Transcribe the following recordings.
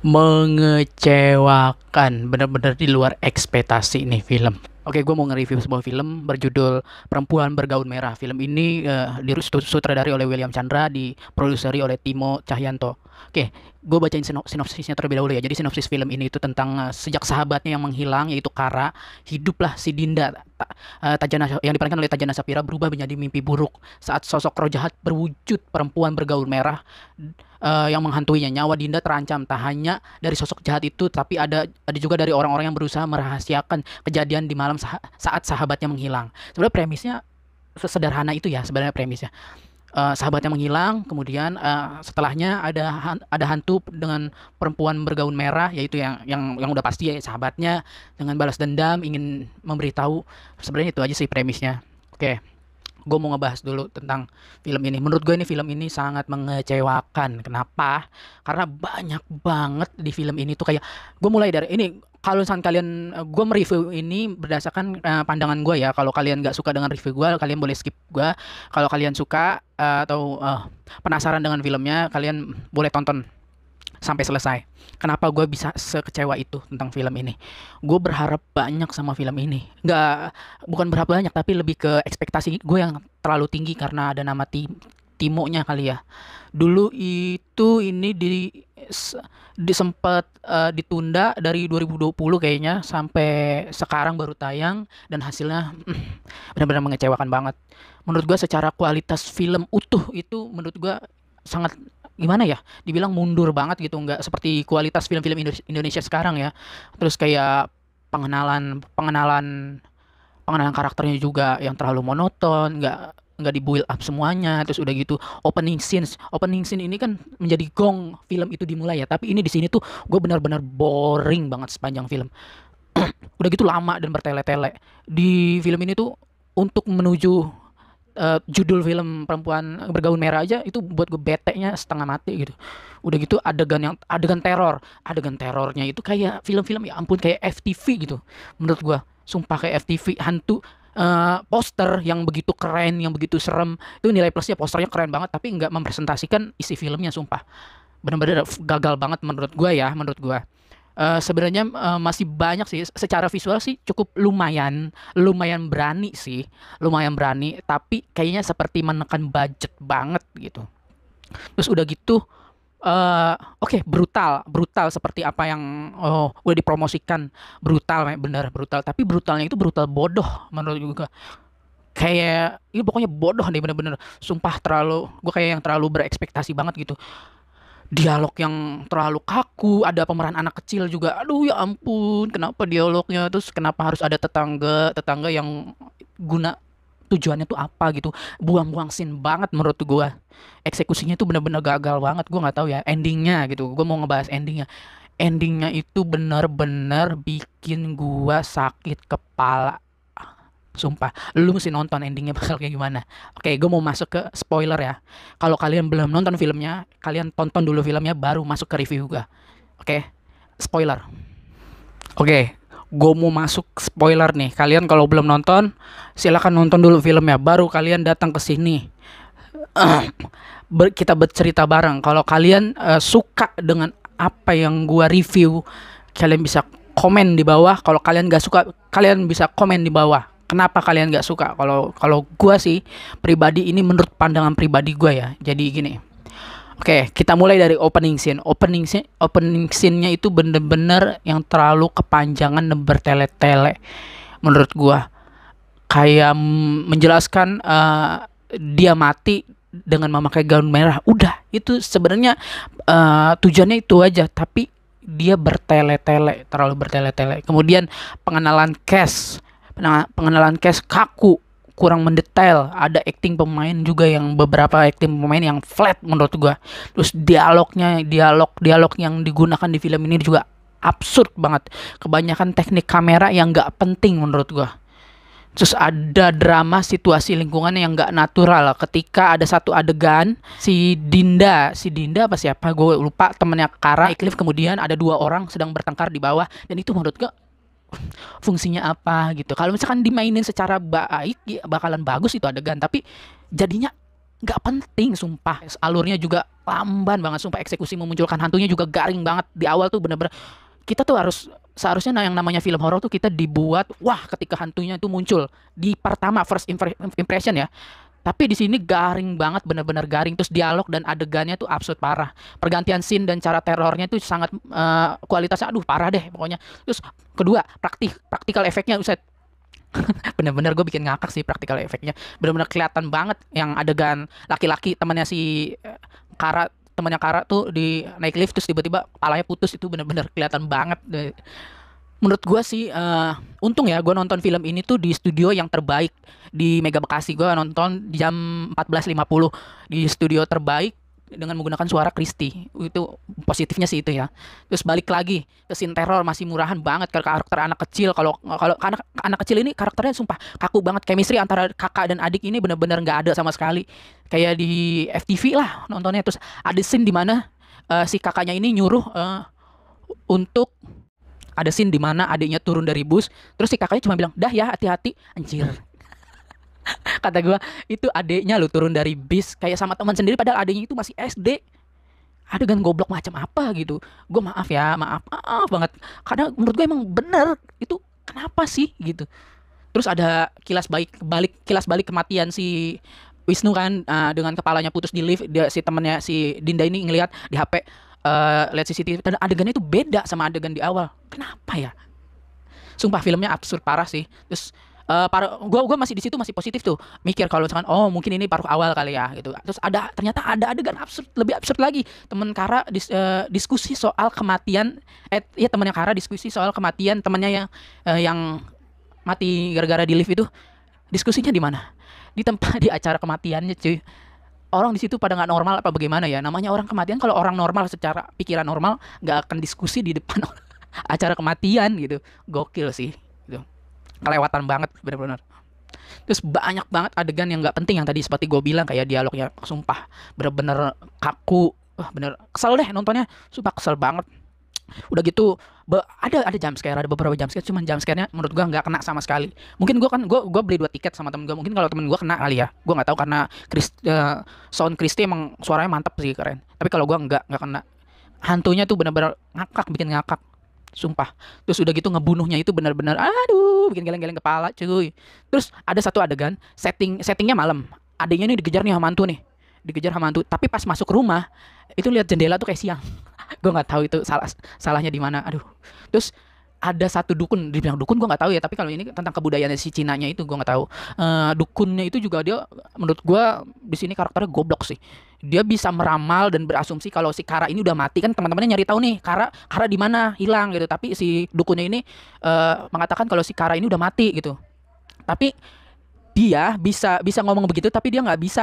Mengecewakan, bener-bener di luar ekspektasi nih film. Oke, gue mau nge-review sebuah film berjudul Perempuan Bergaun Merah. Film ini disutradari oleh William Chandra, diproduseri oleh Timo Cahyanto. Oke, gue bacain sinopsisnya terlebih dahulu ya. Jadi sinopsis film ini itu tentang sejak sahabatnya yang menghilang, yaitu Kara, hiduplah si Dinda yang diperankan oleh Tajana Sapira berubah menjadi mimpi buruk saat sosok roh jahat berwujud perempuan bergaun merah yang menghantuinya. Nyawa Dinda terancam tak hanya dari sosok jahat itu, tapi ada juga dari orang-orang yang berusaha merahasiakan kejadian di malam saat sahabatnya menghilang. Sebenarnya premisnya sesederhana itu ya, sebenarnya premisnya. Sahabatnya menghilang, kemudian setelahnya ada hantu dengan perempuan bergaun merah, yaitu yang udah pasti ya sahabatnya, dengan balas dendam ingin memberitahu. Sebenarnya itu aja sih premisnya. Oke, gue mau ngebahas dulu tentang film ini. Menurut gue ini film ini sangat mengecewakan. Kenapa? Karena banyak banget di film ini tuh kayak, gue mulai dari ini. Kalau misalkan kalian, gue mereview ini berdasarkan pandangan gue ya. Kalau kalian nggak suka dengan review gue, kalian boleh skip gue. Kalau kalian suka atau penasaran dengan filmnya, kalian boleh tonton sampai selesai. Kenapa gue bisa sekecewa itu tentang film ini? Gue berharap banyak sama film ini. Nggak, bukan berharap banyak, tapi lebih ke ekspektasi gue yang terlalu tinggi karena ada nama Timonya kali ya. Dulu itu ini sempat ditunda dari 2020 kayaknya sampai sekarang baru tayang, dan hasilnya benar-benar mengecewakan banget. Menurut gue secara kualitas film utuh itu menurut gue sangat, gimana ya, dibilang mundur banget gitu, nggak seperti kualitas film-film Indonesia sekarang ya. Terus kayak pengenalan pengenalan pengenalan karakternya juga yang terlalu monoton, nggak di build up semuanya. Terus udah gitu opening scene ini kan menjadi gong film itu dimulai ya, tapi ini di sini tuh gue benar-benar boring banget sepanjang film. Udah gitu lama dan bertele-tele di film ini tuh. Untuk menuju judul film Perempuan Bergaun Merah aja itu buat gue bete-nya setengah mati gitu. Udah gitu adegan terornya itu kayak film-film, ya ampun, kayak FTV gitu. Menurut gue sumpah kayak FTV hantu. Poster yang begitu keren, yang begitu serem, itu nilai plusnya posternya keren banget, tapi nggak mempresentasikan isi filmnya. Sumpah bener-bener gagal banget menurut gue ya, menurut gue. Sebenarnya masih banyak sih, secara visual sih cukup lumayan lumayan berani sih, lumayan berani, tapi kayaknya seperti menekan budget banget gitu. Terus udah gitu, oke, brutal brutal seperti apa yang udah dipromosikan. Brutal, bener brutal, tapi brutalnya itu brutal bodoh menurut gue. Kayak ini pokoknya bodoh deh, bener-bener sumpah. Gue kayak yang terlalu berekspektasi banget gitu. Dialog yang terlalu kaku, ada pemeran anak kecil juga. Aduh ya ampun, kenapa dialognya, terus kenapa harus ada tetangga yang guna, tujuannya tuh apa gitu. Buang-buang scene banget menurut gua. Eksekusinya tuh bener-bener gagal banget. Gua nggak tahu ya endingnya gitu. Gua mau ngebahas endingnya. Endingnya itu bener-bener bikin gua sakit kepala. Sumpah, lu mesti nonton endingnya bakal kayak gimana. Oke, gue mau masuk ke spoiler ya. Kalau kalian belum nonton filmnya, kalian tonton dulu filmnya baru masuk ke review gue. Oke, spoiler. Oke, gue mau masuk spoiler nih. Kalian kalau belum nonton, silakan nonton dulu filmnya, baru kalian datang ke sini. Kita bercerita bareng. Kalau kalian suka dengan apa yang gue review, kalian bisa komen di bawah. Kalau kalian gak suka, kalian bisa komen di bawah. Kenapa kalian gak suka? Kalau kalau gue sih pribadi, ini menurut pandangan pribadi gue ya. Jadi gini. Oke, kita mulai dari opening scene. Opening scene-nya itu bener-bener yang terlalu kepanjangan dan bertele-tele menurut gue. Kayak menjelaskan dia mati dengan memakai gaun merah. Udah, itu sebenarnya tujuannya itu aja, tapi dia bertele-tele, terlalu bertele-tele. Kemudian pengenalan cast pengenalan cast kaku, kurang mendetail. Ada acting pemain juga, yang beberapa acting pemain yang flat menurut gua. Terus dialog yang digunakan di film ini juga absurd banget. Kebanyakan teknik kamera yang nggak penting menurut gua. Terus ada drama situasi lingkungan yang nggak natural. Ketika ada satu adegan, si Dinda apa siapa gue lupa, temennya Kara, Eclipse, kemudian ada dua orang sedang bertengkar di bawah, dan itu menurut gue fungsinya apa gitu. Kalau misalkan dimainin secara baik ya bakalan bagus itu adegan, tapi jadinya nggak penting sumpah. Alurnya juga lamban banget sumpah, eksekusi memunculkan hantunya juga garing banget di awal tuh, bener-bener kita tuh harus seharusnya yang namanya film horor tuh kita dibuat wah ketika hantunya itu muncul di pertama first impression ya. Tapi di sini garing banget, bener-bener garing. Terus dialog dan adegannya tuh absurd parah. Pergantian scene dan cara terornya tuh sangat kualitasnya aduh parah deh pokoknya. Terus kedua, praktikal efeknya Uset. Bener-bener gue bikin ngakak sih praktikal efeknya. Bener-bener kelihatan banget yang adegan laki-laki temannya si Kara, temannya Kara tuh di naik lift terus tiba-tiba kepalanya putus, itu bener-bener kelihatan banget. Menurut gua sih untung ya gue nonton film ini tuh di studio yang terbaik di Mega Bekasi. Gue nonton di jam 14.50 di studio terbaik dengan menggunakan suara Kristi. Itu positifnya sih itu ya. Terus balik lagi ke scene teror, masih murahan banget ke karakter anak kecil. Kalau kalau anak kecil ini karakternya sumpah kaku banget. Chemistry antara kakak dan adik ini bener-bener nggak ada sama sekali. Kayak di FTV lah nontonnya. Terus ada scene di mana si kakaknya ini nyuruh untuk ada scene di mana adiknya turun dari bus, terus si kakaknya cuma bilang, "Dah ya, hati-hati." Anjir. Kata gua, itu adiknya lu turun dari bis kayak sama teman sendiri padahal adiknya itu masih SD. Adegan goblok macam apa gitu. Gua maaf ya, maaf banget. Karena menurut gue emang bener itu kenapa sih gitu. Terus ada kilas balik kematian si Wisnu kan, dengan kepalanya putus di lift, dia si temennya si Dinda ini ngelihat di HP, lihat CCTV dan adegannya itu beda sama adegan di awal. Kenapa ya? Sumpah filmnya absurd parah sih. Terus gua masih di situ masih positif tuh. Mikir kalau misalkan oh mungkin ini paruh awal kali ya gitu. Terus ternyata ada adegan absurd, lebih absurd lagi. Temen Kara diskusi soal kematian ya temennya Kara diskusi soal kematian temennya yang mati gara-gara di lift itu. Diskusinya di mana? Di tempat di acara kematiannya, cuy. Orang di situ pada nggak normal apa bagaimana ya? Namanya orang kematian, kalau orang normal secara pikiran normal nggak akan diskusi di depan acara kematian gitu. Gokil sih gitu. Kelewatan banget bener-bener. Terus banyak banget adegan yang nggak penting yang tadi seperti gue bilang, kayak dialognya sumpah bener-bener kaku. Wah bener kesel deh nontonnya, sumpah kesel banget. Udah gitu ada jump scare, ada beberapa jump scare, cuman jump scare-nya menurut gua nggak kena sama sekali. Mungkin gua beli 2 tiket sama temen gua, mungkin kalau temen gua kena kali ya, gua nggak tahu karena sound Christie emang suaranya mantep sih, keren. Tapi kalau gua nggak kena. Hantunya tuh bener-bener ngakak, bikin ngakak sumpah. Terus udah gitu ngebunuhnya itu bener-bener aduh bikin geleng-geleng kepala cuy. Terus ada satu adegan settingnya malam, adiknya nih dikejar nih sama hantu nih, dikejar sama hantu, tapi pas masuk rumah itu lihat jendela tuh kayak siang. Gue nggak tahu itu salahnya di mana, aduh. Terus ada satu dukun, dibilang dukun gue nggak tahu ya, tapi kalau ini tentang kebudayaan si Cinanya itu gue nggak tahu. Dukunnya itu juga dia menurut gue di sini karakternya goblok sih. Dia bisa meramal dan berasumsi kalau si Kara ini udah mati, kan teman-temannya nyari tahu nih Kara di mana hilang gitu, tapi si dukunnya ini mengatakan kalau si Kara ini udah mati gitu. Tapi dia bisa ngomong begitu tapi dia nggak bisa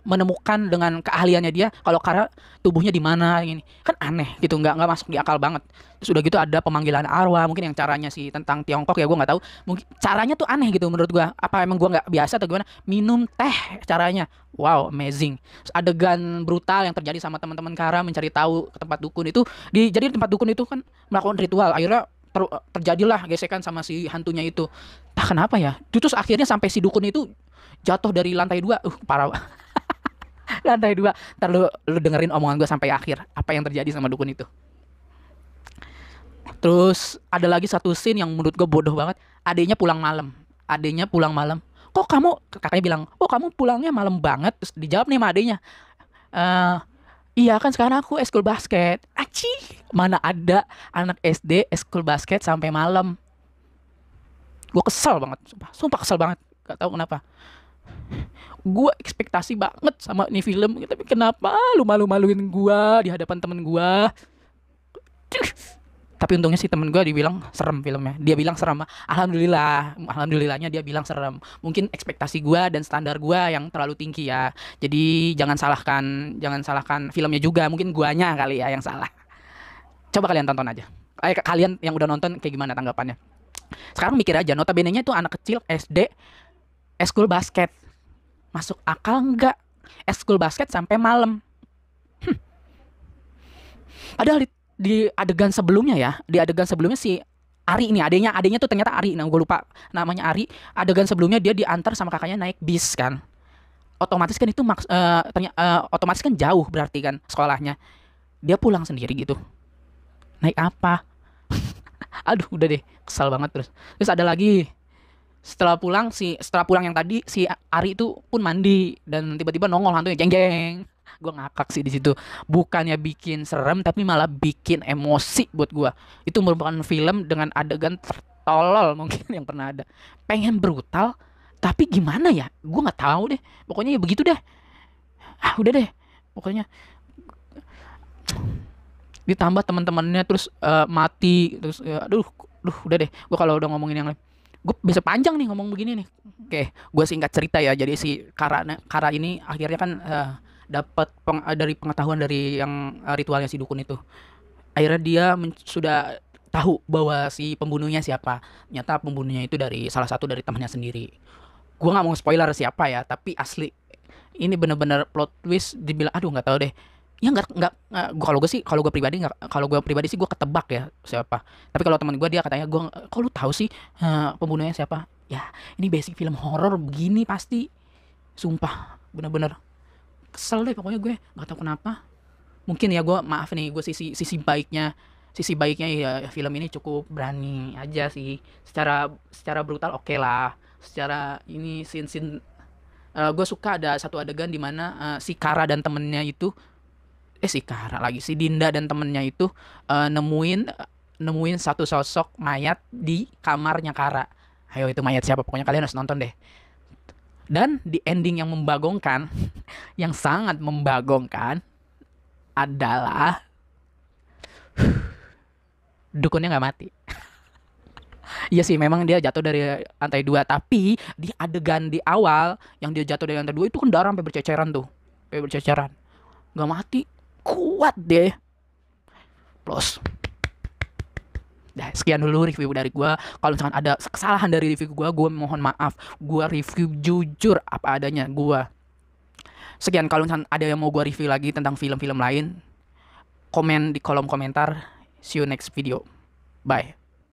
menemukan dengan keahliannya dia kalau Kara tubuhnya di mana ini, kan aneh gitu, nggak masuk di akal banget. Terus udah gitu ada pemanggilan arwah, mungkin yang caranya sih tentang Tiongkok ya gue nggak tahu, mungkin caranya tuh aneh gitu menurut gue, apa emang gue nggak biasa atau gimana, minum teh caranya, wow amazing. Terus adegan brutal yang terjadi sama teman-teman Kara mencari tahu ke tempat dukun itu, jadi tempat dukun itu kan melakukan ritual, akhirnya terjadilah gesekan sama si hantunya itu. Entah kenapa ya. Terus akhirnya sampai si dukun itu jatuh dari lantai 2. Parah. Lantai 2. Ntar lu dengerin omongan gue sampai akhir. Apa yang terjadi sama dukun itu. Terus ada lagi satu scene yang menurut gue bodoh banget. Adiknya pulang malam. Kok kamu, kakaknya bilang, oh kamu pulangnya malam banget. Terus dijawab nih sama adiknya, iya kan sekarang aku eskul basket. Aci, mana ada anak SD eskul basket sampai malam. Gue kesel banget, sumpah kesel banget. Gak tahu kenapa. Gue ekspektasi banget sama ini film, tapi kenapa lu malu-maluin gue di hadapan temen gue. Tapi untungnya sih temen gue dibilang serem filmnya. Dia bilang serem. Alhamdulillahnya dia bilang serem. Mungkin ekspektasi gue dan standar gue yang terlalu tinggi ya. Jadi jangan salahkan filmnya juga. Mungkin guanya kali ya yang salah. Coba kalian tonton aja. Kalian yang udah nonton kayak gimana tanggapannya? Sekarang mikir aja, notabene-nya itu anak kecil SD eskul basket. Masuk akal nggak? Eskul basket sampai malam. Padahal di adegan sebelumnya si Ari ini, adanya tuh ternyata Ari. Nah, gue lupa namanya Ari. Adegan sebelumnya dia diantar sama kakaknya naik bis kan. otomatis kan itu otomatis kan jauh berarti kan sekolahnya. Dia pulang sendiri gitu. Naik apa? Aduh, udah deh, kesal banget terus. Terus ada lagi, setelah pulang yang tadi si Ari itu pun mandi dan tiba-tiba nongol hantunya jeng jeng. Gue ngakak sih di situ. Bukannya bikin serem tapi malah bikin emosi buat gue. Itu merupakan film dengan adegan tertolol mungkin yang pernah ada. Pengen brutal tapi gimana ya? Gue nggak tahu deh. Pokoknya ya begitu deh. Ah, udah deh. Pokoknya ditambah teman-temannya terus mati terus ya, aduh udah deh. Gue kalau udah ngomongin yang lain gue bisa panjang nih ngomong begini nih. Oke, gue singkat cerita ya. Jadi si Kara ini akhirnya kan dapat dari pengetahuan dari yang ritualnya si dukun itu. Akhirnya dia sudah tahu bahwa si pembunuhnya siapa. Ternyata pembunuhnya itu dari salah satu dari temannya sendiri. Gue nggak mau spoiler siapa ya, tapi asli ini bener-bener plot twist. Dibilang aduh nggak tahu deh. Ya kalau gue pribadi sih gue ketebak ya siapa. Tapi kalau teman gue dia katanya gue kok lu tahu sih pembunuhnya siapa? Ya ini basic film horor begini pasti. Sumpah bener-bener kesel deh pokoknya gue nggak tahu kenapa. Mungkin ya gue maaf nih gue sisi baiknya ya film ini cukup berani aja sih. Secara brutal oke lah. Secara ini scene-scene gue suka ada satu adegan di mana si Kara dan temennya itu si Kara lagi si Dinda dan temennya itu nemuin satu sosok mayat di kamarnya Kara. Ayo itu mayat siapa? Pokoknya kalian harus nonton deh. Dan di ending yang membagongkan, yang sangat membagongkan adalah dukunnya nggak mati. Iya sih, memang dia jatuh dari lantai dua, tapi di adegan di awal yang dia jatuh dari lantai dua itu kan darah sampai berceceran tuh, sampai berceceran. Nggak mati, kuat deh. Plus, dah sekian dulu review dari gue. Kalau misalkan ada kesalahan dari review gue mohon maaf. Gue review jujur apa adanya gue. Sekian, kalau misalkan ada yang mau gue review lagi tentang film-film lain, komen di kolom komentar. See you next video. Bye.